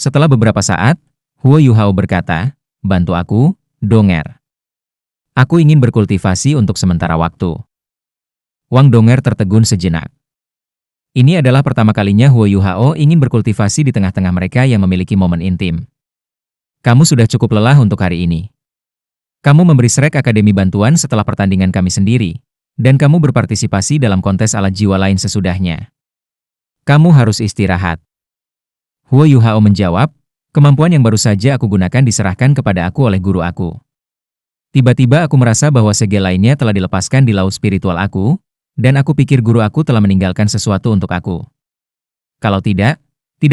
Setelah beberapa saat, Huo Yuhao berkata, "Bantu aku, Donger. Aku ingin berkultivasi untuk sementara waktu." Wang Donger tertegun sejenak. Ini adalah pertama kalinya Huo Yuhao ingin berkultivasi di tengah-tengah mereka yang memiliki momen intim. "Kamu sudah cukup lelah untuk hari ini. Kamu memberi Shrek Akademi bantuan setelah pertandingan kami sendiri, dan kamu berpartisipasi dalam kontes alat jiwa lain sesudahnya. Kamu harus istirahat." Huo Yuhao menjawab, "Kemampuan yang baru saja aku gunakan diserahkan kepada aku oleh guru aku. Tiba-tiba aku merasa bahwa segel lainnya telah dilepaskan di laut spiritual aku, dan aku pikir guru aku telah meninggalkan sesuatu untuk aku. Kalau tidak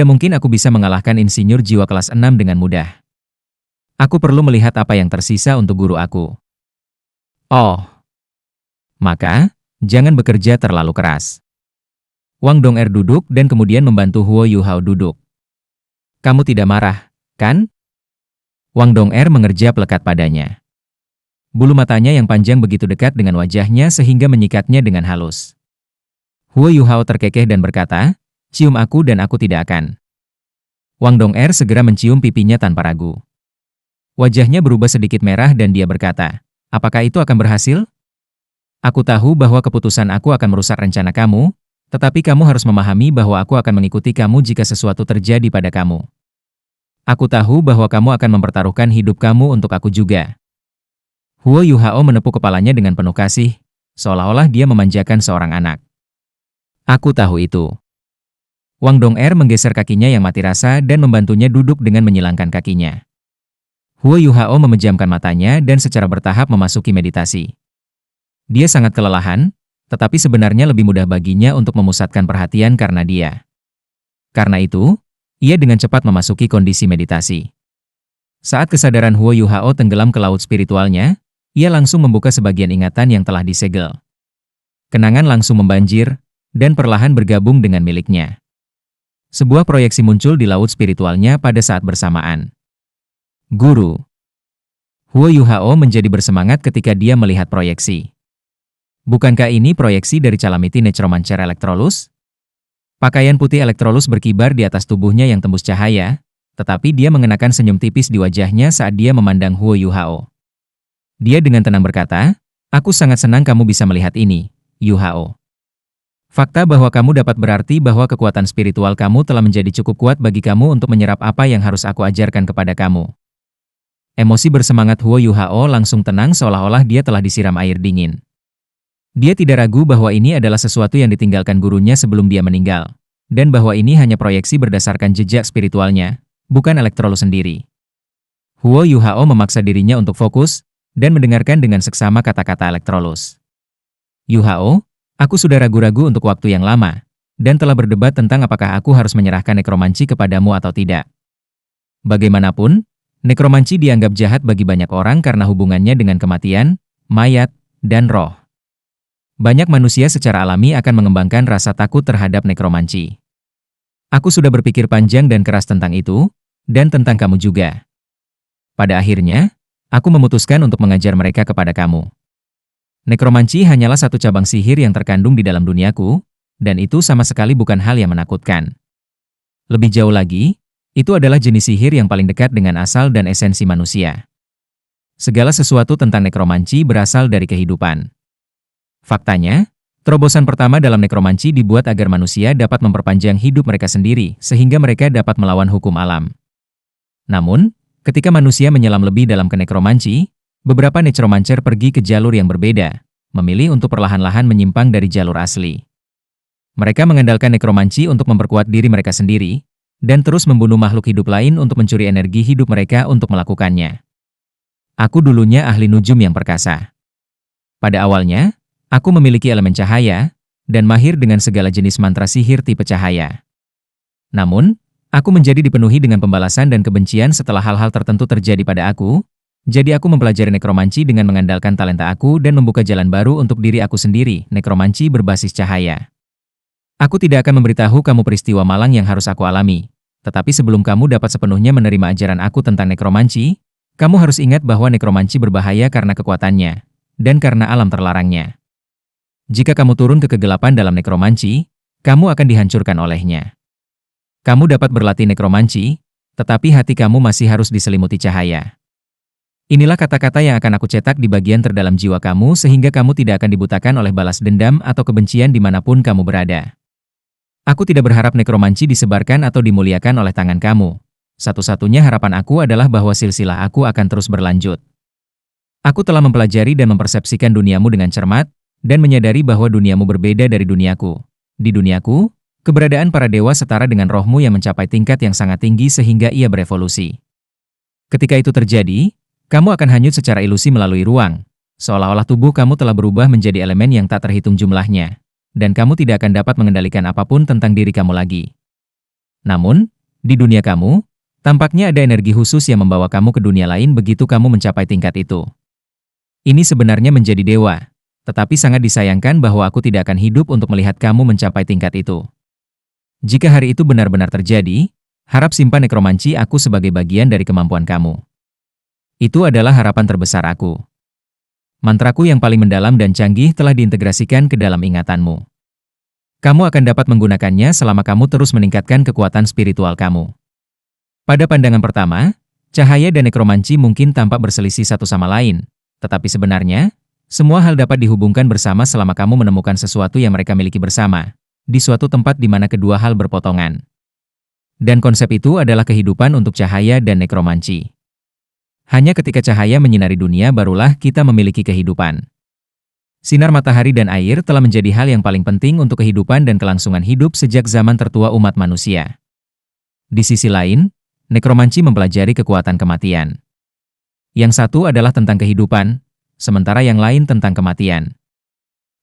mungkin aku bisa mengalahkan insinyur jiwa kelas 6 dengan mudah. Aku perlu melihat apa yang tersisa untuk guru aku. Oh, maka jangan bekerja terlalu keras." Wang Donger duduk dan kemudian membantu Huo Yuhao duduk. "Kamu tidak marah, kan?" Wang Donger mengerjap lekat padanya. Bulu matanya yang panjang begitu dekat dengan wajahnya sehingga menyikatnya dengan halus. Huo Yuhao terkekeh dan berkata, "Cium aku dan aku tidak akan." Wang Donger segera mencium pipinya tanpa ragu. Wajahnya berubah sedikit merah dan dia berkata, "Apakah itu akan berhasil? Aku tahu bahwa keputusan aku akan merusak rencana kamu, tetapi kamu harus memahami bahwa aku akan mengikuti kamu jika sesuatu terjadi pada kamu. Aku tahu bahwa kamu akan mempertaruhkan hidup kamu untuk aku juga." Huo Yuhao menepuk kepalanya dengan penuh kasih, seolah-olah dia memanjakan seorang anak. "Aku tahu itu." Wang Donger menggeser kakinya yang mati rasa dan membantunya duduk dengan menyilangkan kakinya. Huo Yuhao memejamkan matanya dan secara bertahap memasuki meditasi. Dia sangat kelelahan, tetapi sebenarnya lebih mudah baginya untuk memusatkan perhatian karena dia. Karena itu, ia dengan cepat memasuki kondisi meditasi. Saat kesadaran Huo Yuhao tenggelam ke laut spiritualnya, ia langsung membuka sebagian ingatan yang telah disegel. Kenangan langsung membanjir, dan perlahan bergabung dengan miliknya. Sebuah proyeksi muncul di laut spiritualnya pada saat bersamaan. "Guru." Huo Yuhao menjadi bersemangat ketika dia melihat proyeksi. Bukankah ini proyeksi dari Calamity Necromancer Electrolus? Pakaian putih Electrolus berkibar di atas tubuhnya yang tembus cahaya, tetapi dia mengenakan senyum tipis di wajahnya saat dia memandang Huo Yuhao. Dia dengan tenang berkata, "Aku sangat senang kamu bisa melihat ini, Yuhao. Fakta bahwa kamu dapat berarti bahwa kekuatan spiritual kamu telah menjadi cukup kuat bagi kamu untuk menyerap apa yang harus aku ajarkan kepada kamu." Emosi bersemangat Huo Yuhao langsung tenang seolah-olah dia telah disiram air dingin. Dia tidak ragu bahwa ini adalah sesuatu yang ditinggalkan gurunya sebelum dia meninggal, dan bahwa ini hanya proyeksi berdasarkan jejak spiritualnya, bukan Electrolus sendiri. Huo Yuhao memaksa dirinya untuk fokus, dan mendengarkan dengan seksama kata-kata Electrolus. "Yuhao, aku sudah ragu-ragu untuk waktu yang lama, dan telah berdebat tentang apakah aku harus menyerahkan nekromanci kepadamu atau tidak. Bagaimanapun, nekromanci dianggap jahat bagi banyak orang karena hubungannya dengan kematian, mayat, dan roh. Banyak manusia secara alami akan mengembangkan rasa takut terhadap nekromanci. Aku sudah berpikir panjang dan keras tentang itu, dan tentang kamu juga. Pada akhirnya, aku memutuskan untuk mengajar mereka kepada kamu. Nekromanci hanyalah satu cabang sihir yang terkandung di dalam duniaku, dan itu sama sekali bukan hal yang menakutkan. Lebih jauh lagi, itu adalah jenis sihir yang paling dekat dengan asal dan esensi manusia. Segala sesuatu tentang nekromanci berasal dari kehidupan. Faktanya, terobosan pertama dalam nekromanci dibuat agar manusia dapat memperpanjang hidup mereka sendiri sehingga mereka dapat melawan hukum alam. Namun, ketika manusia menyelam lebih dalam ke nekromanci, beberapa necromancer pergi ke jalur yang berbeda, memilih untuk perlahan-lahan menyimpang dari jalur asli. Mereka mengandalkan nekromanci untuk memperkuat diri mereka sendiri, dan terus membunuh makhluk hidup lain untuk mencuri energi hidup mereka untuk melakukannya. Aku dulunya ahli nujum yang perkasa. Pada awalnya, aku memiliki elemen cahaya, dan mahir dengan segala jenis mantra sihir tipe cahaya. Namun, aku menjadi dipenuhi dengan pembalasan dan kebencian setelah hal-hal tertentu terjadi pada aku, jadi aku mempelajari nekromanci dengan mengandalkan talenta aku dan membuka jalan baru untuk diri aku sendiri, nekromanci berbasis cahaya. Aku tidak akan memberitahu kamu peristiwa malang yang harus aku alami, tetapi sebelum kamu dapat sepenuhnya menerima ajaran aku tentang nekromanci, kamu harus ingat bahwa nekromanci berbahaya karena kekuatannya, dan karena alam terlarangnya. Jika kamu turun ke kegelapan dalam nekromanci, kamu akan dihancurkan olehnya. Kamu dapat berlatih nekromanci, tetapi hati kamu masih harus diselimuti cahaya. Inilah kata-kata yang akan aku cetak di bagian terdalam jiwa kamu sehingga kamu tidak akan dibutakan oleh balas dendam atau kebencian dimanapun kamu berada. Aku tidak berharap nekromansi disebarkan atau dimuliakan oleh tangan kamu. Satu-satunya harapan aku adalah bahwa silsilah aku akan terus berlanjut. Aku telah mempelajari dan mempersepsikan duniamu dengan cermat, dan menyadari bahwa duniamu berbeda dari duniaku. Di duniaku, keberadaan para dewa setara dengan rohmu yang mencapai tingkat yang sangat tinggi sehingga ia berevolusi. Ketika itu terjadi, kamu akan hanyut secara ilusi melalui ruang, seolah-olah tubuh kamu telah berubah menjadi elemen yang tak terhitung jumlahnya, dan kamu tidak akan dapat mengendalikan apapun tentang diri kamu lagi. Namun, di dunia kamu, tampaknya ada energi khusus yang membawa kamu ke dunia lain begitu kamu mencapai tingkat itu. Ini sebenarnya menjadi dewa, tetapi sangat disayangkan bahwa aku tidak akan hidup untuk melihat kamu mencapai tingkat itu. Jika hari itu benar-benar terjadi, harap simpan nekromansi aku sebagai bagian dari kemampuan kamu. Itu adalah harapan terbesar aku. Mantraku yang paling mendalam dan canggih telah diintegrasikan ke dalam ingatanmu. Kamu akan dapat menggunakannya selama kamu terus meningkatkan kekuatan spiritual kamu. Pada pandangan pertama, cahaya dan nekromansi mungkin tampak berselisih satu sama lain, tetapi sebenarnya, semua hal dapat dihubungkan bersama selama kamu menemukan sesuatu yang mereka miliki bersama, di suatu tempat di mana kedua hal berpotongan. Dan konsep itu adalah kehidupan untuk cahaya dan nekromansi. Hanya ketika cahaya menyinari dunia barulah kita memiliki kehidupan. Sinar matahari dan air telah menjadi hal yang paling penting untuk kehidupan dan kelangsungan hidup sejak zaman tertua umat manusia. Di sisi lain, nekromansi mempelajari kekuatan kematian. Yang satu adalah tentang kehidupan, sementara yang lain tentang kematian.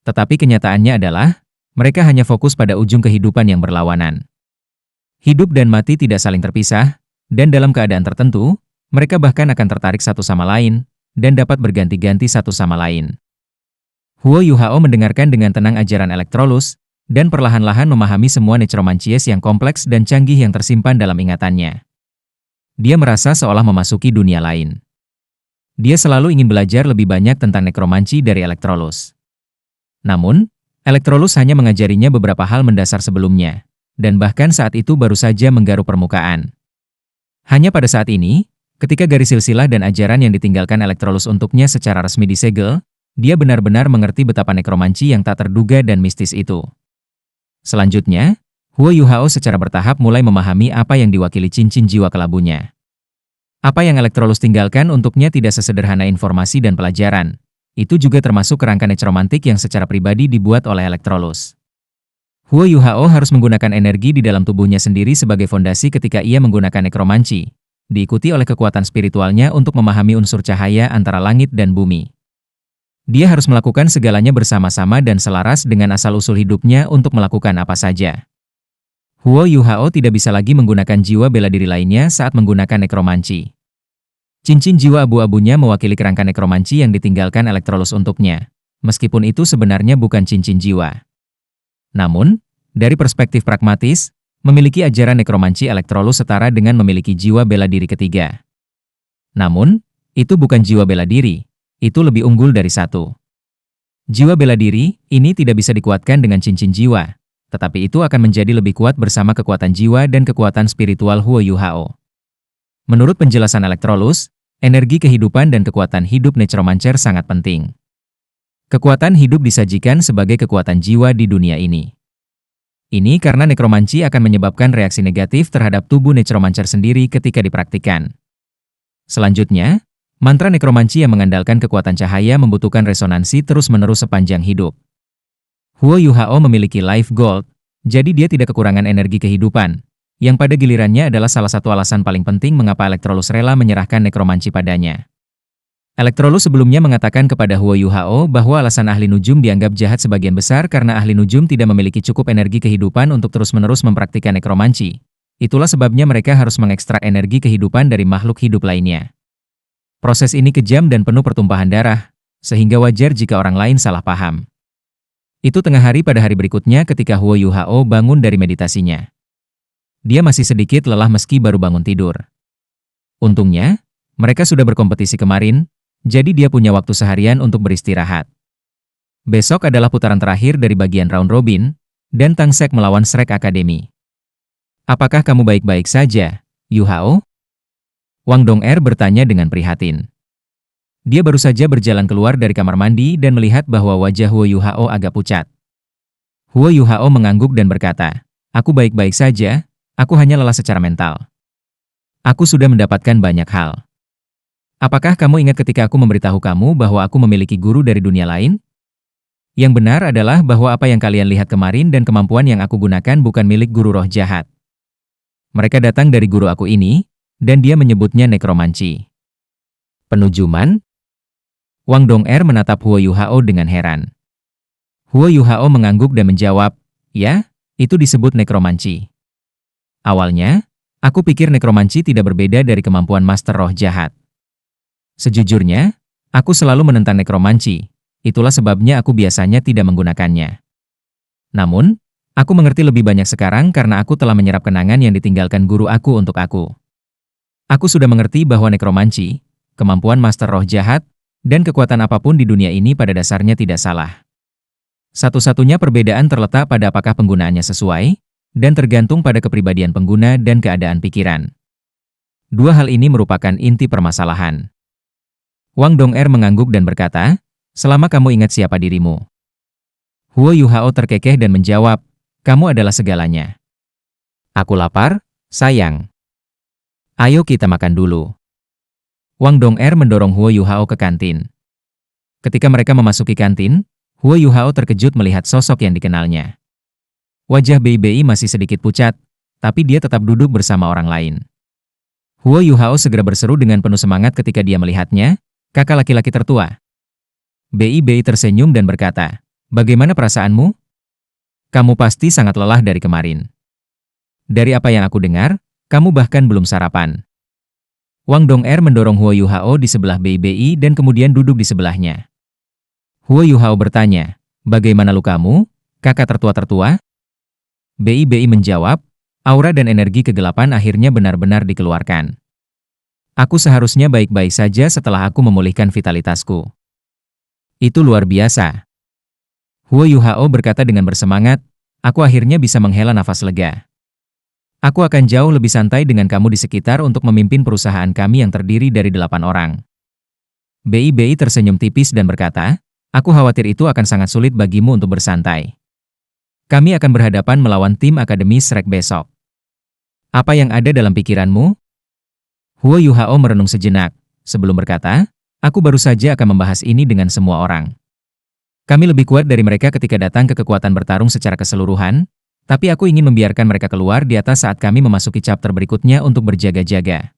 Tetapi kenyataannya adalah, mereka hanya fokus pada ujung kehidupan yang berlawanan. Hidup dan mati tidak saling terpisah, dan dalam keadaan tertentu, mereka bahkan akan tertarik satu sama lain, dan dapat berganti-ganti satu sama lain. Huo Yuhao mendengarkan dengan tenang ajaran Elektrolus, dan perlahan-lahan memahami semua necromancies yang kompleks dan canggih yang tersimpan dalam ingatannya. Dia merasa seolah memasuki dunia lain. Dia selalu ingin belajar lebih banyak tentang nekromansi dari Elektrolus. Namun, Elektrolus hanya mengajarinya beberapa hal mendasar sebelumnya, dan bahkan saat itu baru saja menggaruk permukaan. Hanya pada saat ini, ketika garis silsilah dan ajaran yang ditinggalkan Elektrolus untuknya secara resmi disegel, dia benar-benar mengerti betapa nekromansi yang tak terduga dan mistis itu. Selanjutnya, Huo Yuhao secara bertahap mulai memahami apa yang diwakili cincin jiwa kelabunya. Apa yang Elektrolus tinggalkan untuknya tidak sesederhana informasi dan pelajaran. Itu juga termasuk kerangka nekromantik yang secara pribadi dibuat oleh Elektrolus. Huo Yuhao harus menggunakan energi di dalam tubuhnya sendiri sebagai fondasi ketika ia menggunakan nekromansi, diikuti oleh kekuatan spiritualnya untuk memahami unsur cahaya antara langit dan bumi. Dia harus melakukan segalanya bersama-sama dan selaras dengan asal-usul hidupnya untuk melakukan apa saja. Huo Yuhao tidak bisa lagi menggunakan jiwa bela diri lainnya saat menggunakan nekromansi. Cincin jiwa abu-abunya mewakili kerangka nekromansi yang ditinggalkan Elektrolus untuknya, meskipun itu sebenarnya bukan cincin jiwa. Namun, dari perspektif pragmatis, memiliki ajaran nekromansi Elektrolus setara dengan memiliki jiwa bela diri ketiga. Namun, itu bukan jiwa bela diri, itu lebih unggul dari satu. Jiwa bela diri ini tidak bisa dikuatkan dengan cincin jiwa, tetapi itu akan menjadi lebih kuat bersama kekuatan jiwa dan kekuatan spiritual Huo Yuhao. Menurut penjelasan Elektrolus, energi kehidupan dan kekuatan hidup necromancer sangat penting. Kekuatan hidup disajikan sebagai kekuatan jiwa di dunia ini. Ini karena nekromansi akan menyebabkan reaksi negatif terhadap tubuh necromancer sendiri ketika dipraktikkan. Selanjutnya, mantra nekromansi yang mengandalkan kekuatan cahaya membutuhkan resonansi terus-menerus sepanjang hidup. Huo Yuhao memiliki life gold, jadi dia tidak kekurangan energi kehidupan, yang pada gilirannya adalah salah satu alasan paling penting mengapa Elektrolus rela menyerahkan nekromansi padanya. Elektrolus sebelumnya mengatakan kepada Huo Yuhao bahwa alasan ahli nujum dianggap jahat sebagian besar karena ahli nujum tidak memiliki cukup energi kehidupan untuk terus-menerus mempraktikkan nekromansi. Itulah sebabnya mereka harus mengekstrak energi kehidupan dari makhluk hidup lainnya. Proses ini kejam dan penuh pertumpahan darah, sehingga wajar jika orang lain salah paham. Itu tengah hari pada hari berikutnya ketika Huo Yuhao bangun dari meditasinya. Dia masih sedikit lelah meski baru bangun tidur. Untungnya, mereka sudah berkompetisi kemarin, jadi dia punya waktu seharian untuk beristirahat. Besok adalah putaran terakhir dari bagian round robin, dan Tangsek melawan Shrek Academy. Apakah kamu baik-baik saja? Yu Hao? Wang Dong'er bertanya dengan prihatin. Dia baru saja berjalan keluar dari kamar mandi dan melihat bahwa wajah Huo Yu Hao agak pucat. Huo Yu Hao mengangguk dan berkata, "Aku baik-baik saja, aku hanya lelah secara mental. Aku sudah mendapatkan banyak hal. Apakah kamu ingat ketika aku memberitahu kamu bahwa aku memiliki guru dari dunia lain? Yang benar adalah bahwa apa yang kalian lihat kemarin dan kemampuan yang aku gunakan bukan milik guru roh jahat. Mereka datang dari guru aku ini, dan dia menyebutnya nekromanci." Penujuman? Wang Dong'er menatap Huo Yu Hao dengan heran. Huo Yu Hao mengangguk dan menjawab, "Ya, itu disebut nekromanci. Awalnya, aku pikir nekromanci tidak berbeda dari kemampuan master roh jahat. Sejujurnya, aku selalu menentang nekromanci, itulah sebabnya aku biasanya tidak menggunakannya. Namun, aku mengerti lebih banyak sekarang karena aku telah menyerap kenangan yang ditinggalkan guru aku untuk aku. Aku sudah mengerti bahwa nekromanci, kemampuan master roh jahat, dan kekuatan apapun di dunia ini pada dasarnya tidak salah. Satu-satunya perbedaan terletak pada apakah penggunaannya sesuai, dan tergantung pada kepribadian pengguna dan keadaan pikiran. Dua hal ini merupakan inti permasalahan." Wang Dong'er mengangguk dan berkata, "Selama kamu ingat siapa dirimu." Huo Yu Hao terkekeh dan menjawab, "Kamu adalah segalanya." "Aku lapar, sayang. Ayo kita makan dulu." Wang Dong'er mendorong Huo Yu Hao ke kantin. Ketika mereka memasuki kantin, Huo Yu Hao terkejut melihat sosok yang dikenalnya. Wajah Bei masih sedikit pucat, tapi dia tetap duduk bersama orang lain. Huo Yu Hao segera berseru dengan penuh semangat ketika dia melihatnya, "Kakak laki-laki tertua." Bei tersenyum dan berkata, "Bagaimana perasaanmu? Kamu pasti sangat lelah dari kemarin. Dari apa yang aku dengar, kamu bahkan belum sarapan." Wang Dong'er mendorong Huo Yu Hao di sebelah Bei dan kemudian duduk di sebelahnya. Huo Yu Hao bertanya, "Bagaimana lukamu, kakak tertua-tertua?" Bei menjawab, "Aura dan energi kegelapan akhirnya benar-benar dikeluarkan. Aku seharusnya baik-baik saja setelah aku memulihkan vitalitasku." "Itu luar biasa." Huo Yu Hao berkata dengan bersemangat, "Aku akhirnya bisa menghela nafas lega. Aku akan jauh lebih santai dengan kamu di sekitar untuk memimpin perusahaan kami yang terdiri dari 8 orang." Bei tersenyum tipis dan berkata, "Aku khawatir itu akan sangat sulit bagimu untuk bersantai. Kami akan berhadapan melawan tim Akademi Shrek besok. Apa yang ada dalam pikiranmu?" Huo Yu Hao merenung sejenak, sebelum berkata, "Aku baru saja akan membahas ini dengan semua orang. Kami lebih kuat dari mereka ketika datang ke kekuatan bertarung secara keseluruhan, tapi aku ingin membiarkan mereka keluar di atas saat kami memasuki chapter berikutnya untuk berjaga-jaga.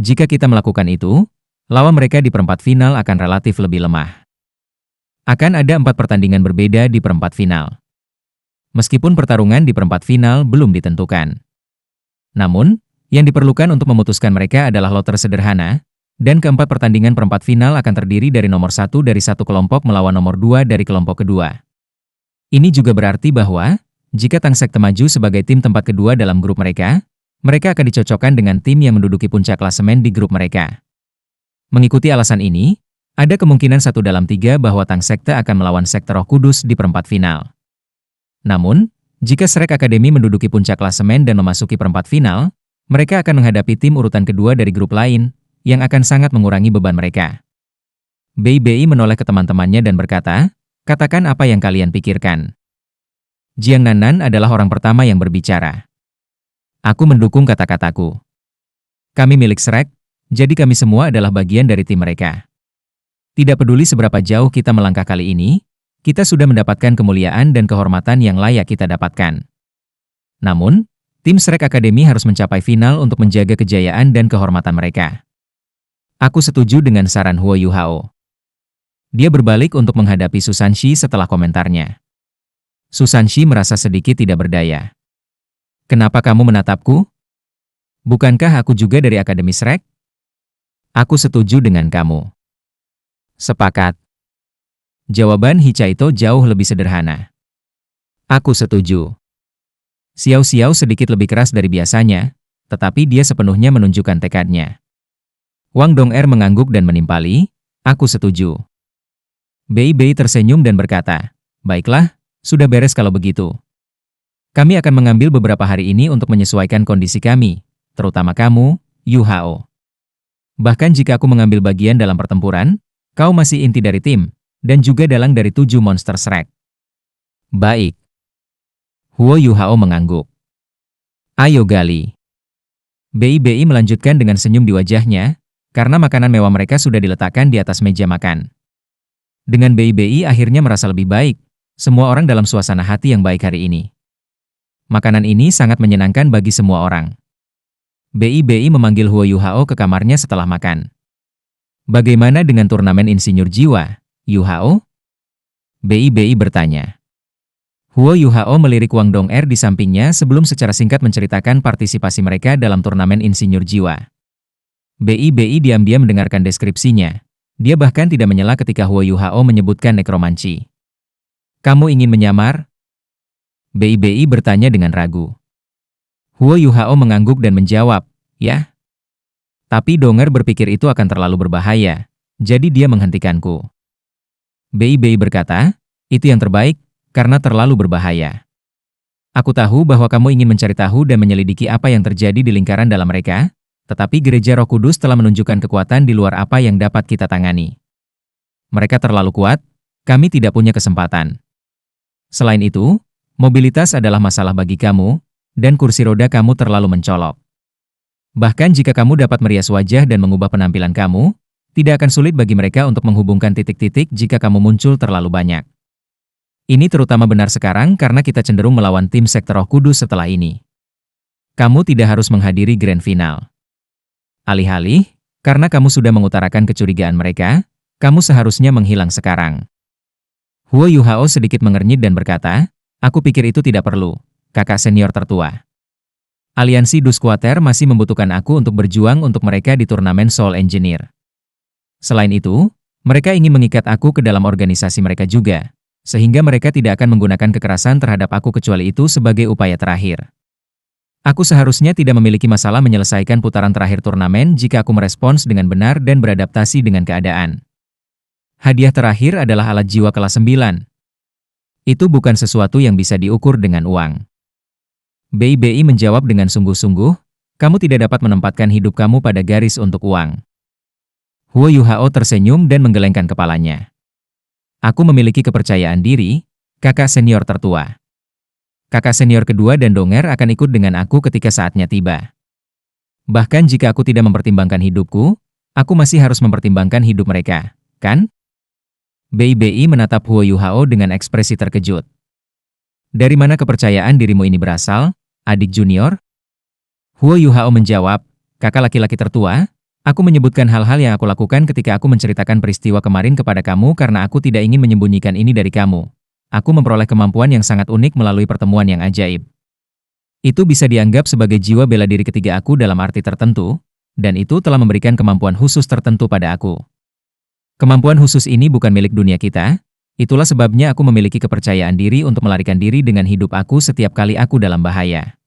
Jika kita melakukan itu, lawan mereka di perempat final akan relatif lebih lemah. Akan ada 4 pertandingan berbeda di perempat final. Meskipun pertarungan di perempat final belum ditentukan. Namun, yang diperlukan untuk memutuskan mereka adalah loter sederhana, dan keempat pertandingan perempat final akan terdiri dari nomor 1 dari satu kelompok melawan nomor 2 dari kelompok kedua. Ini juga berarti bahwa, jika Tang Sekte maju sebagai tim tempat kedua dalam grup mereka, mereka akan dicocokkan dengan tim yang menduduki puncak klasemen di grup mereka. Mengikuti alasan ini, ada kemungkinan 1/3 bahwa Tang Sekte akan melawan Sekte Roh Kudus di perempat final. Namun, jika Shrek Academy menduduki puncak klasemen dan memasuki perempat final, mereka akan menghadapi tim urutan kedua dari grup lain, yang akan sangat mengurangi beban mereka. Bei menoleh ke teman-temannya dan berkata, "Katakan apa yang kalian pikirkan." Jiang Nan adalah orang pertama yang berbicara. "Aku mendukung kata-kataku. Kami milik Shrek, jadi kami semua adalah bagian dari tim mereka. Tidak peduli seberapa jauh kita melangkah kali ini, kita sudah mendapatkan kemuliaan dan kehormatan yang layak kita dapatkan. Namun, tim Shrek Academy harus mencapai final untuk menjaga kejayaan dan kehormatan mereka." Aku setuju dengan saran Huo Yu Hao. Dia berbalik untuk menghadapi Susanshi setelah komentarnya. Susanshi merasa sedikit tidak berdaya. "Kenapa kamu menatapku? Bukankah aku juga dari Akademi Shrek?" "Aku setuju dengan kamu." "Sepakat." Jawaban Hichaito jauh lebih sederhana. "Aku setuju." Xiao Xiao sedikit lebih keras dari biasanya, tetapi dia sepenuhnya menunjukkan tekadnya. Wang Dong'er mengangguk dan menimpali, "Aku setuju." Bei tersenyum dan berkata, "Baiklah, sudah beres kalau begitu. Kami akan mengambil beberapa hari ini untuk menyesuaikan kondisi kami, terutama kamu, Yu Hao. Bahkan jika aku mengambil bagian dalam pertempuran, kau masih inti dari tim, dan juga dalang dari 7 monster Shrek. Baik. Huo Yu Hao mengangguk. Ayo gali. BI melanjutkan dengan senyum di wajahnya, karena makanan mewah mereka sudah diletakkan di atas meja makan. Dengan BI akhirnya merasa lebih baik, semua orang dalam suasana hati yang baik hari ini. Makanan ini sangat menyenangkan bagi semua orang. BI memanggil Huo Yu Hao ke kamarnya setelah makan. Bagaimana dengan turnamen insinyur jiwa, Yu Hao? BI bertanya. Huo Yu Hao melirik Wang Dong'er di sampingnya sebelum secara singkat menceritakan partisipasi mereka dalam turnamen insinyur jiwa. BI diam-diam mendengarkan deskripsinya. Dia bahkan tidak menyela ketika Huo Yu Hao menyebutkan nekromansi. Kamu ingin menyamar? BI bertanya dengan ragu. Huo Yu Hao mengangguk dan menjawab, ya. Tapi Dong'er berpikir itu akan terlalu berbahaya, jadi dia menghentikanku. BI berkata, itu yang terbaik, karena terlalu berbahaya. Aku tahu bahwa kamu ingin mencari tahu dan menyelidiki apa yang terjadi di lingkaran dalam mereka, tetapi Gereja Roh Kudus telah menunjukkan kekuatan di luar apa yang dapat kita tangani. Mereka terlalu kuat, kami tidak punya kesempatan. Selain itu, mobilitas adalah masalah bagi kamu, dan kursi roda kamu terlalu mencolok. Bahkan jika kamu dapat merias wajah dan mengubah penampilan kamu, tidak akan sulit bagi mereka untuk menghubungkan titik-titik jika kamu muncul terlalu banyak. Ini terutama benar sekarang karena kita cenderung melawan tim sekte Roh Kudus setelah ini. Kamu tidak harus menghadiri grand final. Alih-alih, karena kamu sudah mengutarakan kecurigaan mereka, kamu seharusnya menghilang sekarang. Huo Yu Hao sedikit mengernyit dan berkata, aku pikir itu tidak perlu, kakak senior tertua. Aliansi Dusquater masih membutuhkan aku untuk berjuang untuk mereka di turnamen Soul Engineer. Selain itu, mereka ingin mengikat aku ke dalam organisasi mereka juga, sehingga mereka tidak akan menggunakan kekerasan terhadap aku kecuali itu sebagai upaya terakhir. Aku seharusnya tidak memiliki masalah menyelesaikan putaran terakhir turnamen jika aku merespons dengan benar dan beradaptasi dengan keadaan. Hadiah terakhir adalah alat jiwa kelas 9. Itu bukan sesuatu yang bisa diukur dengan uang. BI menjawab dengan sungguh-sungguh, kamu tidak dapat menempatkan hidup kamu pada garis untuk uang. Huo Yu Hao tersenyum dan menggelengkan kepalanya. Aku memiliki kepercayaan diri, kakak senior tertua. Kakak senior kedua dan Dong'er akan ikut dengan aku ketika saatnya tiba. Bahkan jika aku tidak mempertimbangkan hidupku, aku masih harus mempertimbangkan hidup mereka, kan? BI menatap Huo Yu Hao dengan ekspresi terkejut. Dari mana kepercayaan dirimu ini berasal, adik junior? Huo Yu Hao menjawab, kakak laki-laki tertua, aku menyebutkan hal-hal yang aku lakukan ketika aku menceritakan peristiwa kemarin kepada kamu karena aku tidak ingin menyembunyikan ini dari kamu. Aku memperoleh kemampuan yang sangat unik melalui pertemuan yang ajaib. Itu bisa dianggap sebagai jiwa bela diri ketiga aku dalam arti tertentu, dan itu telah memberikan kemampuan khusus tertentu pada aku. Kemampuan khusus ini bukan milik dunia kita, itulah sebabnya aku memiliki kepercayaan diri untuk melarikan diri dengan hidup aku setiap kali aku dalam bahaya.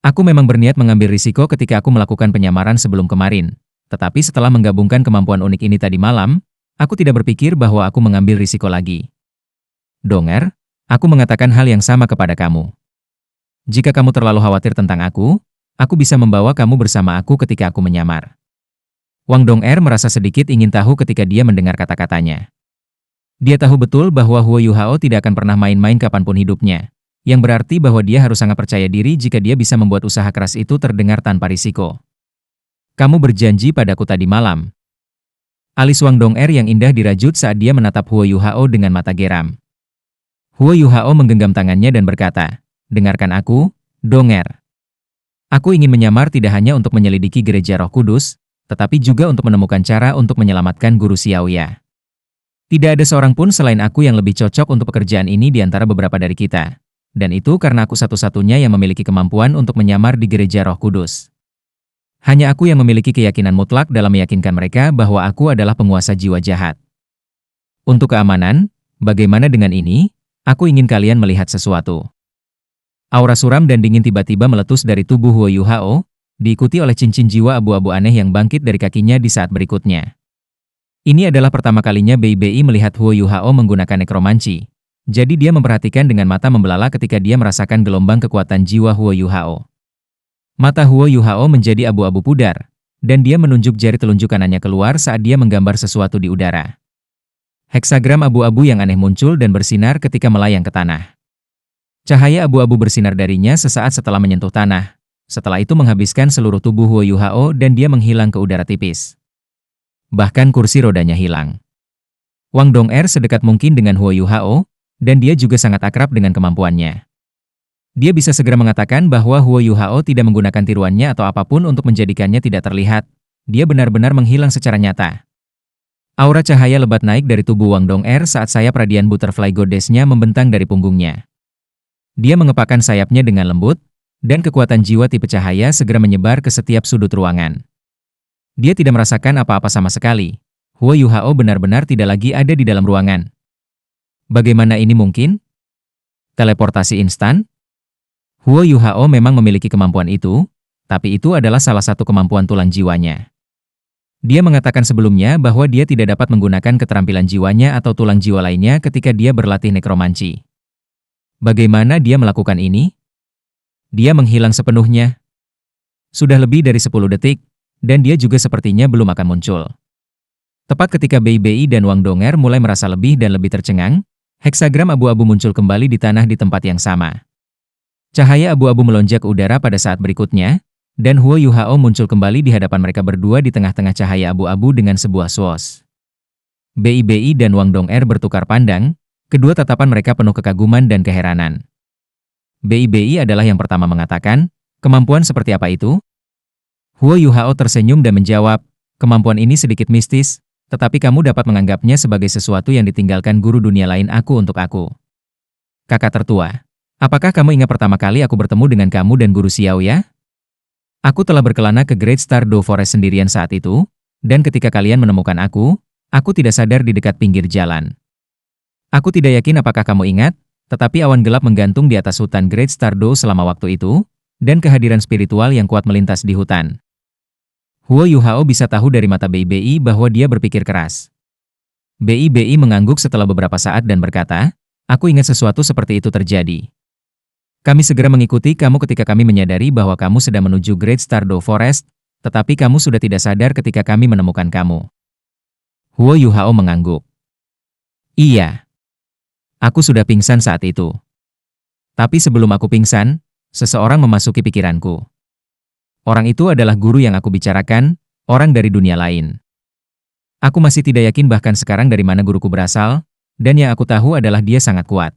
Aku memang berniat mengambil risiko ketika aku melakukan penyamaran sebelum kemarin. Tetapi setelah menggabungkan kemampuan unik ini tadi malam, aku tidak berpikir bahwa aku mengambil risiko lagi. Dong'er, aku mengatakan hal yang sama kepada kamu. Jika kamu terlalu khawatir tentang aku bisa membawa kamu bersama aku ketika aku menyamar. Wang Dong'er merasa sedikit ingin tahu ketika dia mendengar kata-katanya. Dia tahu betul bahwa Huo Yu Hao tidak akan pernah main-main kapanpun hidupnya, yang berarti bahwa dia harus sangat percaya diri jika dia bisa membuat usaha keras itu terdengar tanpa risiko. Kamu berjanji padaku tadi malam. Alis Wang Dong'er yang indah dirajut saat dia menatap Huo Yu Hao dengan mata geram. Huo Yu Hao menggenggam tangannya dan berkata, dengarkan aku, Dong'er. Aku ingin menyamar tidak hanya untuk menyelidiki Gereja Roh Kudus, tetapi juga untuk menemukan cara untuk menyelamatkan Guru Xiaoya. Tidak ada seorang pun selain aku yang lebih cocok untuk pekerjaan ini di antara beberapa dari kita. Dan itu karena aku satu-satunya yang memiliki kemampuan untuk menyamar di Gereja Roh Kudus. Hanya aku yang memiliki keyakinan mutlak dalam meyakinkan mereka bahwa aku adalah penguasa jiwa jahat. Untuk keamanan, bagaimana dengan ini? Aku ingin kalian melihat sesuatu. Aura suram dan dingin tiba-tiba meletus dari tubuh Huo Yu Hao, diikuti oleh cincin jiwa abu-abu aneh yang bangkit dari kakinya di saat berikutnya. Ini adalah pertama kalinya BI melihat Huo Yu Hao menggunakan nekromansi. Jadi dia memperhatikan dengan mata membelalak ketika dia merasakan gelombang kekuatan jiwa Huo Yu Hao. Mata Huo Yuhao menjadi abu-abu pudar, dan dia menunjuk jari telunjuk kanannya keluar saat dia menggambar sesuatu di udara. Heksagram abu-abu yang aneh muncul dan bersinar ketika melayang ke tanah. Cahaya abu-abu bersinar darinya sesaat setelah menyentuh tanah. Setelah itu menghabiskan seluruh tubuh Huo Yuhao dan dia menghilang ke udara tipis. Bahkan kursi rodanya hilang. Wang Dong'er sedekat mungkin dengan Huo Yuhao, dan dia juga sangat akrab dengan kemampuannya. Dia bisa segera mengatakan bahwa Huo Yuhao tidak menggunakan tiruannya atau apapun untuk menjadikannya tidak terlihat. Dia benar-benar menghilang secara nyata. Aura cahaya lebat naik dari tubuh Wang Dong'er saat sayap radian butterfly goddess-nya membentang dari punggungnya. Dia mengepakkan sayapnya dengan lembut, dan kekuatan jiwa tipe cahaya segera menyebar ke setiap sudut ruangan. Dia tidak merasakan apa-apa sama sekali. Huo Yuhao benar-benar tidak lagi ada di dalam ruangan. Bagaimana ini mungkin? Teleportasi instan? Huo Yuhao memang memiliki kemampuan itu, tapi itu adalah salah satu kemampuan tulang jiwanya. Dia mengatakan sebelumnya bahwa dia tidak dapat menggunakan keterampilan jiwanya atau tulang jiwa lainnya ketika dia berlatih nekromanci. Bagaimana dia melakukan ini? Dia menghilang sepenuhnya. Sudah lebih dari 10 detik, dan dia juga sepertinya belum akan muncul. Tepat ketika Bei Bei dan Wang Dong'er mulai merasa lebih dan lebih tercengang, heksagram abu-abu muncul kembali di tanah di tempat yang sama. Cahaya abu-abu melonjak ke udara pada saat berikutnya, dan Huo Yuhao muncul kembali di hadapan mereka berdua di tengah-tengah cahaya abu-abu dengan sebuah swoosh. Bei Bei dan Wang Dong'er bertukar pandang, kedua tatapan mereka penuh kekaguman dan keheranan. Bei Bei adalah yang pertama mengatakan, kemampuan seperti apa itu? Huo Yuhao tersenyum dan menjawab, kemampuan ini sedikit mistis, tetapi kamu dapat menganggapnya sebagai sesuatu yang ditinggalkan guru dunia lain aku untuk aku. Kakak tertua, apakah kamu ingat pertama kali aku bertemu dengan kamu dan guru Xiao ya? Aku telah berkelana ke Great Star Doe Forest sendirian saat itu, dan ketika kalian menemukan aku tidak sadar di dekat pinggir jalan. Aku tidak yakin apakah kamu ingat, tetapi awan gelap menggantung di atas hutan Great Star Doe selama waktu itu, dan kehadiran spiritual yang kuat melintas di hutan. Huo Yuhao bisa tahu dari mata Bei Bei bahwa dia berpikir keras. Bei Bei mengangguk setelah beberapa saat dan berkata, aku ingat sesuatu seperti itu terjadi. Kami segera mengikuti kamu ketika kami menyadari bahwa kamu sedang menuju Great Star Doe Forest, tetapi kamu sudah tidak sadar ketika kami menemukan kamu. Huo Yuhao mengangguk. Iya. Aku sudah pingsan saat itu. Tapi sebelum aku pingsan, seseorang memasuki pikiranku. Orang itu adalah guru yang aku bicarakan, orang dari dunia lain. Aku masih tidak yakin bahkan sekarang dari mana guruku berasal, dan yang aku tahu adalah dia sangat kuat.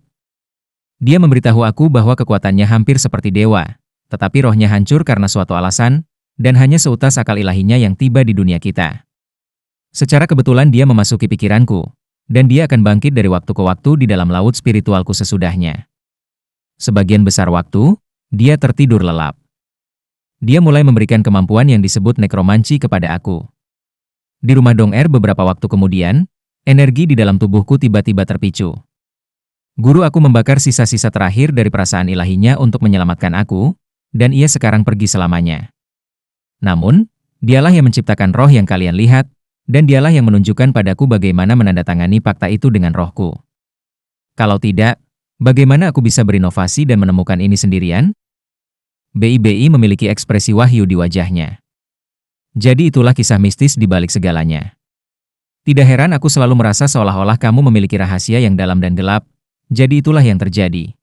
Dia memberitahu aku bahwa kekuatannya hampir seperti dewa, tetapi rohnya hancur karena suatu alasan, dan hanya seutas akal ilahinya yang tiba di dunia kita. Secara kebetulan dia memasuki pikiranku, dan dia akan bangkit dari waktu ke waktu di dalam laut spiritualku sesudahnya. Sebagian besar waktu, dia tertidur lelap. Dia mulai memberikan kemampuan yang disebut nekromanci kepada aku. Di rumah Dong'er beberapa waktu kemudian, energi di dalam tubuhku tiba-tiba terpicu. Guru aku membakar sisa-sisa terakhir dari perasaan ilahinya untuk menyelamatkan aku, dan ia sekarang pergi selamanya. Namun, dialah yang menciptakan roh yang kalian lihat, dan dialah yang menunjukkan padaku bagaimana menandatangani fakta itu dengan rohku. Kalau tidak, bagaimana aku bisa berinovasi dan menemukan ini sendirian? Bei Bei memiliki ekspresi wahyu di wajahnya. Jadi itulah kisah mistis di balik segalanya. Tidak heran aku selalu merasa seolah-olah kamu memiliki rahasia yang dalam dan gelap, jadi itulah yang terjadi.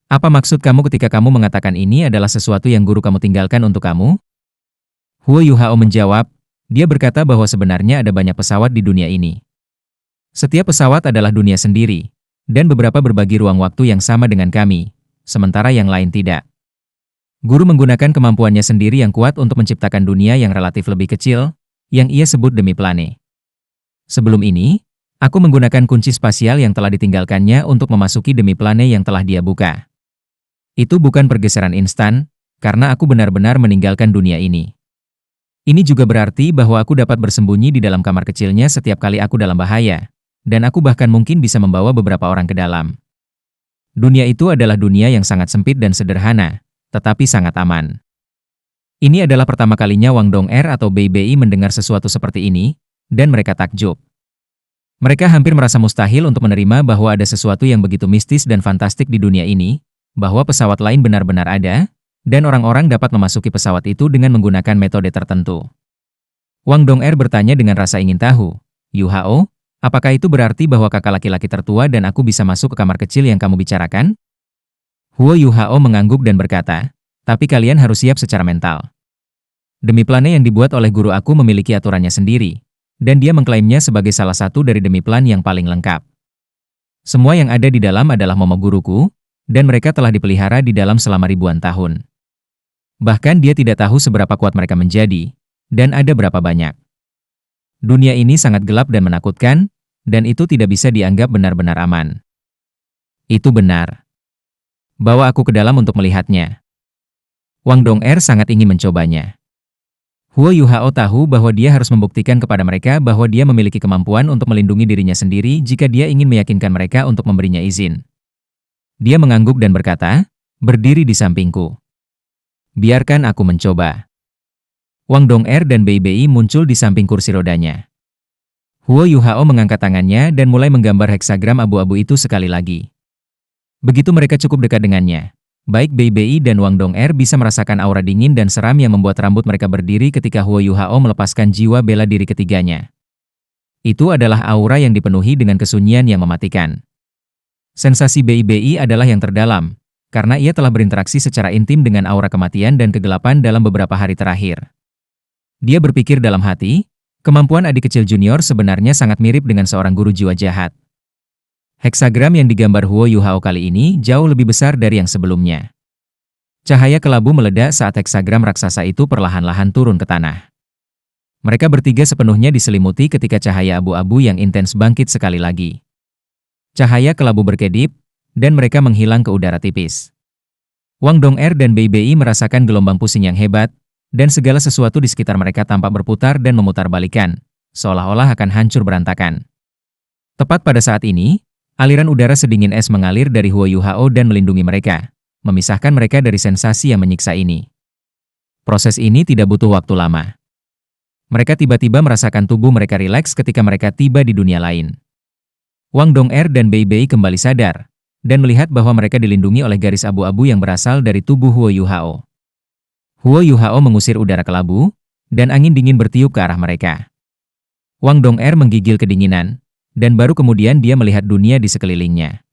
Apa maksud kamu ketika kamu mengatakan ini adalah sesuatu yang guru kamu tinggalkan untuk kamu? Huo Yuhao menjawab, dia berkata bahwa sebenarnya ada banyak pesawat di dunia ini. Setiap pesawat adalah dunia sendiri, dan beberapa berbagi ruang waktu yang sama dengan kami, sementara yang lain tidak. Guru menggunakan kemampuannya sendiri yang kuat untuk menciptakan dunia yang relatif lebih kecil, yang ia sebut demi plane. Sebelum ini, aku menggunakan kunci spasial yang telah ditinggalkannya untuk memasuki demi plane yang telah dia buka. Itu bukan pergeseran instan, karena aku benar-benar meninggalkan dunia ini. Ini juga berarti bahwa aku dapat bersembunyi di dalam kamar kecilnya setiap kali aku dalam bahaya, dan aku bahkan mungkin bisa membawa beberapa orang ke dalam. Dunia itu adalah dunia yang sangat sempit dan sederhana, tetapi sangat aman. Ini adalah pertama kalinya Wang Dong'er atau Bei Bei mendengar sesuatu seperti ini, dan mereka takjub. Mereka hampir merasa mustahil untuk menerima bahwa ada sesuatu yang begitu mistis dan fantastik di dunia ini, bahwa pesawat lain benar-benar ada, dan orang-orang dapat memasuki pesawat itu dengan menggunakan metode tertentu. Wang Dong'er bertanya dengan rasa ingin tahu, Yu Hao, apakah itu berarti bahwa kakak laki-laki tertua dan aku bisa masuk ke kamar kecil yang kamu bicarakan? Huo Yu Hao mengangguk dan berkata, tapi kalian harus siap secara mental. Demi plan yang dibuat oleh guru aku memiliki aturannya sendiri, dan dia mengklaimnya sebagai salah satu dari demi plan yang paling lengkap. Semua yang ada di dalam adalah momok guruku, dan mereka telah dipelihara di dalam selama ribuan tahun. Bahkan dia tidak tahu seberapa kuat mereka menjadi, dan ada berapa banyak. Dunia ini sangat gelap dan menakutkan, dan itu tidak bisa dianggap benar-benar aman. Itu benar. Bawa aku ke dalam untuk melihatnya. Wang Dong'er sangat ingin mencobanya. Huo Yu Hao tahu bahwa dia harus membuktikan kepada mereka bahwa dia memiliki kemampuan untuk melindungi dirinya sendiri jika dia ingin meyakinkan mereka untuk memberinya izin. Dia mengangguk dan berkata, berdiri di sampingku. Biarkan aku mencoba. Wang Dong'er dan Bei Bei muncul di samping kursi rodanya. Huo Yu Hao mengangkat tangannya dan mulai menggambar heksagram abu-abu itu sekali lagi. Begitu mereka cukup dekat dengannya, baik Bei Bei dan Wang Dong'er bisa merasakan aura dingin dan seram yang membuat rambut mereka berdiri ketika Huo Yu Hao melepaskan jiwa bela diri ketiganya. Itu adalah aura yang dipenuhi dengan kesunyian yang mematikan. Sensasi Bei Bei adalah yang terdalam, karena ia telah berinteraksi secara intim dengan aura kematian dan kegelapan dalam beberapa hari terakhir. Dia berpikir dalam hati, kemampuan adik kecil junior sebenarnya sangat mirip dengan seorang guru jiwa jahat. Heksagram yang digambar Huo Yu Hao kali ini jauh lebih besar dari yang sebelumnya. Cahaya kelabu meledak saat heksagram raksasa itu perlahan-lahan turun ke tanah. Mereka bertiga sepenuhnya diselimuti ketika cahaya abu-abu yang intens bangkit sekali lagi. Cahaya kelabu berkedip, dan mereka menghilang ke udara tipis. Wang Dong'er dan Bei Bei merasakan gelombang pusing yang hebat, dan segala sesuatu di sekitar mereka tampak berputar dan memutarbalikkan, seolah-olah akan hancur berantakan. Tepat pada saat ini, aliran udara sedingin es mengalir dari Huo Yu Hao dan melindungi mereka, memisahkan mereka dari sensasi yang menyiksa ini. Proses ini tidak butuh waktu lama. Mereka tiba-tiba merasakan tubuh mereka rileks ketika mereka tiba di dunia lain. Wang Dong'er dan Bei Bei kembali sadar, dan melihat bahwa mereka dilindungi oleh garis abu-abu yang berasal dari tubuh Huo Yu Hao. Huo Yu Hao mengusir udara kelabu, dan angin dingin bertiup ke arah mereka. Wang Dong'er menggigil kedinginan, dan baru kemudian dia melihat dunia di sekelilingnya.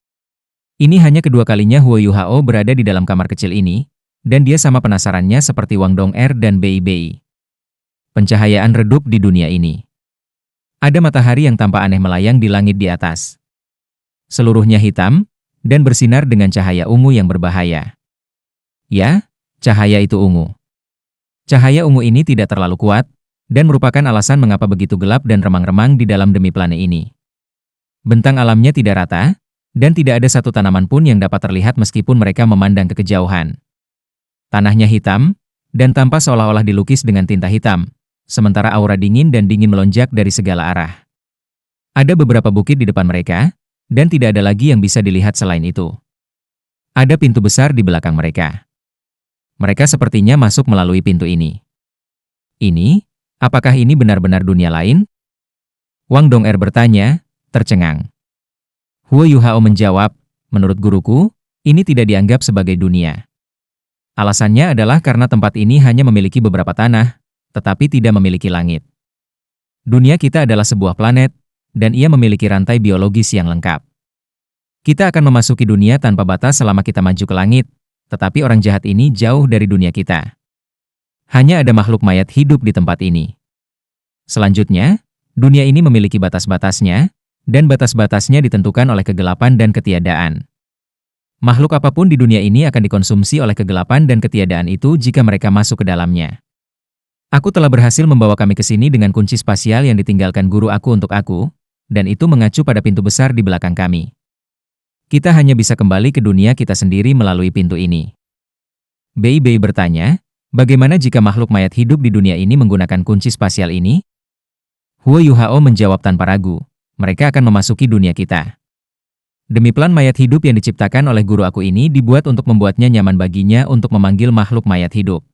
Ini hanya kedua kalinya Huo Yu Hao berada di dalam kamar kecil ini, dan dia sama penasarannya seperti Wang Dong'er dan Bei Bei. Pencahayaan redup di dunia ini. Ada matahari yang tampak aneh melayang di langit di atas. Seluruhnya hitam, dan bersinar dengan cahaya ungu yang berbahaya. Ya, cahaya itu ungu. Cahaya ungu ini tidak terlalu kuat, dan merupakan alasan mengapa begitu gelap dan remang-remang di dalam demi planet ini. Bentang alamnya tidak rata, dan tidak ada satu tanaman pun yang dapat terlihat meskipun mereka memandang ke kejauhan. Tanahnya hitam, dan tampak seolah-olah dilukis dengan tinta hitam, sementara aura dingin dan dingin melonjak dari segala arah. Ada beberapa bukit di depan mereka, dan tidak ada lagi yang bisa dilihat selain itu. Ada pintu besar di belakang mereka. Mereka sepertinya masuk melalui pintu ini. Ini, apakah ini benar-benar dunia lain? Wang Dong'er bertanya, tercengang. Huo Yu Hao menjawab, menurut guruku, ini tidak dianggap sebagai dunia. Alasannya adalah karena tempat ini hanya memiliki beberapa tanah, tetapi tidak memiliki langit. Dunia kita adalah sebuah planet, dan ia memiliki rantai biologis yang lengkap. Kita akan memasuki dunia tanpa batas selama kita maju ke langit, tetapi orang jahat ini jauh dari dunia kita. Hanya ada makhluk mayat hidup di tempat ini. Selanjutnya, dunia ini memiliki batas-batasnya, dan batas-batasnya ditentukan oleh kegelapan dan ketiadaan. Makhluk apapun di dunia ini akan dikonsumsi oleh kegelapan dan ketiadaan itu jika mereka masuk ke dalamnya. Aku telah berhasil membawa kami ke sini dengan kunci spasial yang ditinggalkan guru aku untuk aku, dan itu mengacu pada pintu besar di belakang kami. Kita hanya bisa kembali ke dunia kita sendiri melalui pintu ini. Bei Bei bertanya, bagaimana jika makhluk mayat hidup di dunia ini menggunakan kunci spasial ini? Huo Yu Hao menjawab tanpa ragu. Mereka akan memasuki dunia kita. Demi plan mayat hidup yang diciptakan oleh guru aku ini dibuat untuk membuatnya nyaman baginya untuk memanggil makhluk mayat hidup.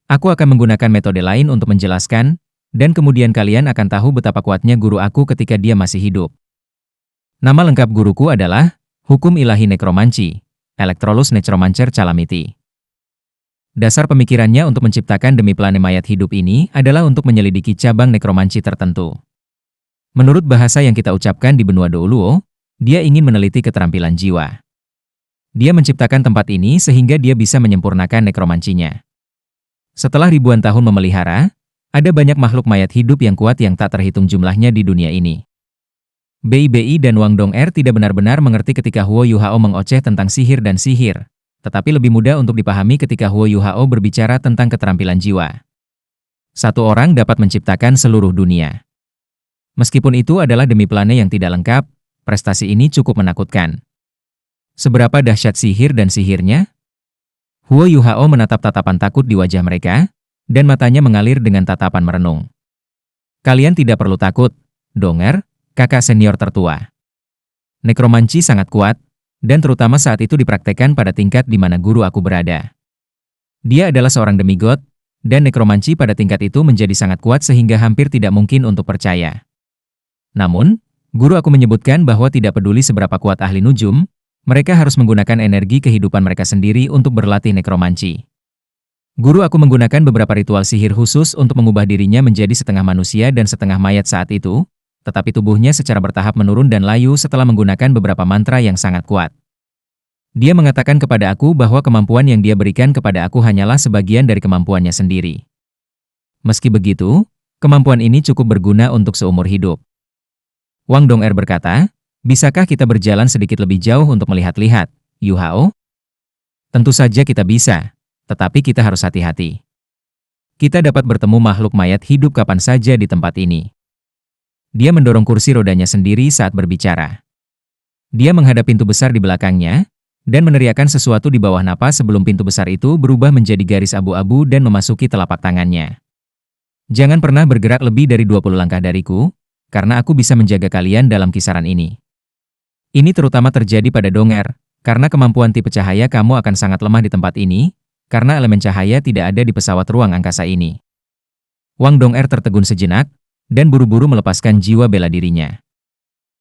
Aku akan menggunakan metode lain untuk menjelaskan, dan kemudian kalian akan tahu betapa kuatnya guru aku ketika dia masih hidup. Nama lengkap guruku adalah Hukum Ilahi Nekromanci, Electrolus Necromancer Calamity. Dasar pemikirannya untuk menciptakan demi planet mayat hidup ini adalah untuk menyelidiki cabang nekromansi tertentu. Menurut bahasa yang kita ucapkan di benua Douluo, dia ingin meneliti keterampilan jiwa. Dia menciptakan tempat ini sehingga dia bisa menyempurnakan nekromansinya. Setelah ribuan tahun memelihara, ada banyak makhluk mayat hidup yang kuat yang tak terhitung jumlahnya di dunia ini. BIBI dan Wang Dong'er tidak benar-benar mengerti ketika Huo Yuhao mengoceh tentang sihir dan sihir, tetapi lebih mudah untuk dipahami ketika Huo Yuhao berbicara tentang keterampilan jiwa. Satu orang dapat menciptakan seluruh dunia. Meskipun itu adalah demi planet yang tidak lengkap, prestasi ini cukup menakutkan. Seberapa dahsyat sihir dan sihirnya? Huo Yuhao menatap tatapan takut di wajah mereka, dan matanya mengalir dengan tatapan merenung. Kalian tidak perlu takut, Dong'er, kakak senior tertua. Nekromansi sangat kuat, dan terutama saat itu dipraktekkan pada tingkat di mana guru aku berada. Dia adalah seorang demigod, dan nekromansi pada tingkat itu menjadi sangat kuat sehingga hampir tidak mungkin untuk percaya. Namun, guru aku menyebutkan bahwa tidak peduli seberapa kuat ahli nujum, mereka harus menggunakan energi kehidupan mereka sendiri untuk berlatih nekromansi. Guru aku menggunakan beberapa ritual sihir khusus untuk mengubah dirinya menjadi setengah manusia dan setengah mayat saat itu, tetapi tubuhnya secara bertahap menurun dan layu setelah menggunakan beberapa mantra yang sangat kuat. Dia mengatakan kepada aku bahwa kemampuan yang dia berikan kepada aku hanyalah sebagian dari kemampuannya sendiri. Meski begitu, kemampuan ini cukup berguna untuk seumur hidup. Wang Dong'er berkata, bisakah kita berjalan sedikit lebih jauh untuk melihat-lihat, Yuhao? Tentu saja kita bisa, tetapi kita harus hati-hati. Kita dapat bertemu makhluk mayat hidup kapan saja di tempat ini. Dia mendorong kursi rodanya sendiri saat berbicara. Dia menghadap pintu besar di belakangnya, dan meneriakkan sesuatu di bawah napas sebelum pintu besar itu berubah menjadi garis abu-abu dan memasuki telapak tangannya. Jangan pernah bergerak lebih dari 20 langkah dariku, karena aku bisa menjaga kalian dalam kisaran ini. Ini terutama terjadi pada Dong'er, karena kemampuan tipe cahaya kamu akan sangat lemah di tempat ini, karena elemen cahaya tidak ada di pesawat ruang angkasa ini. Wang Dong'er tertegun sejenak, dan buru-buru melepaskan jiwa bela dirinya.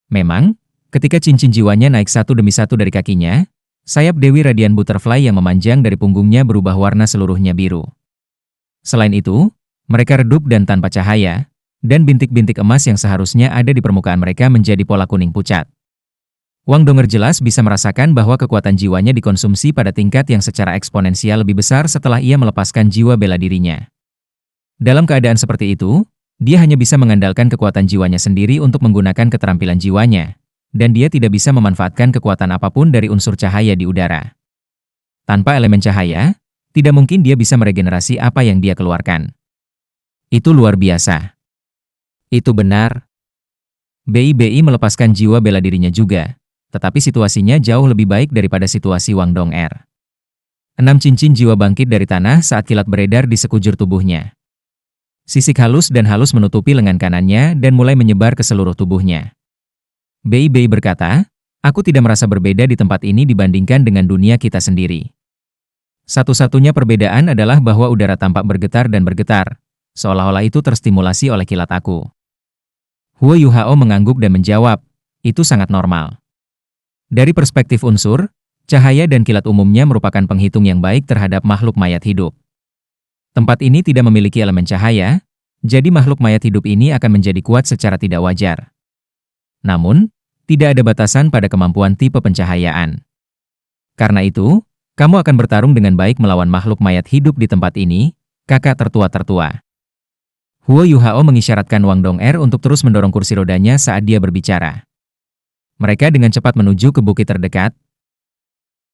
Memang, ketika cincin jiwanya naik satu demi satu dari kakinya, sayap Dewi Radiant Butterfly yang memanjang dari punggungnya berubah warna seluruhnya biru. Selain itu, mereka redup dan tanpa cahaya, dan bintik-bintik emas yang seharusnya ada di permukaan mereka menjadi pola kuning pucat. Wang Dong'er jelas bisa merasakan bahwa kekuatan jiwanya dikonsumsi pada tingkat yang secara eksponensial lebih besar setelah ia melepaskan jiwa bela dirinya. Dalam keadaan seperti itu, dia hanya bisa mengandalkan kekuatan jiwanya sendiri untuk menggunakan keterampilan jiwanya, dan dia tidak bisa memanfaatkan kekuatan apapun dari unsur cahaya di udara. Tanpa elemen cahaya, tidak mungkin dia bisa meregenerasi apa yang dia keluarkan. Itu luar biasa. Itu benar. BIBI melepaskan jiwa bela dirinya juga, tetapi situasinya jauh lebih baik daripada situasi Wang Dong'er. 6 cincin jiwa bangkit dari tanah saat kilat beredar di sekujur tubuhnya. Sisik halus dan halus menutupi lengan kanannya dan mulai menyebar ke seluruh tubuhnya. BIBI berkata, aku tidak merasa berbeda di tempat ini dibandingkan dengan dunia kita sendiri. Satu-satunya perbedaan adalah bahwa udara tampak bergetar dan bergetar, seolah-olah itu terstimulasi oleh kilat aku. Huo Yuhao mengangguk dan menjawab, itu sangat normal. Dari perspektif unsur, cahaya dan kilat umumnya merupakan penghitung yang baik terhadap makhluk mayat hidup. Tempat ini tidak memiliki elemen cahaya, jadi makhluk mayat hidup ini akan menjadi kuat secara tidak wajar. Namun, tidak ada batasan pada kemampuan tipe pencahayaan. Karena itu, kamu akan bertarung dengan baik melawan makhluk mayat hidup di tempat ini, kakak tertua-tertua. Huo Yuhao mengisyaratkan Wang Dong'er untuk terus mendorong kursi rodanya saat dia berbicara. Mereka dengan cepat menuju ke bukit terdekat,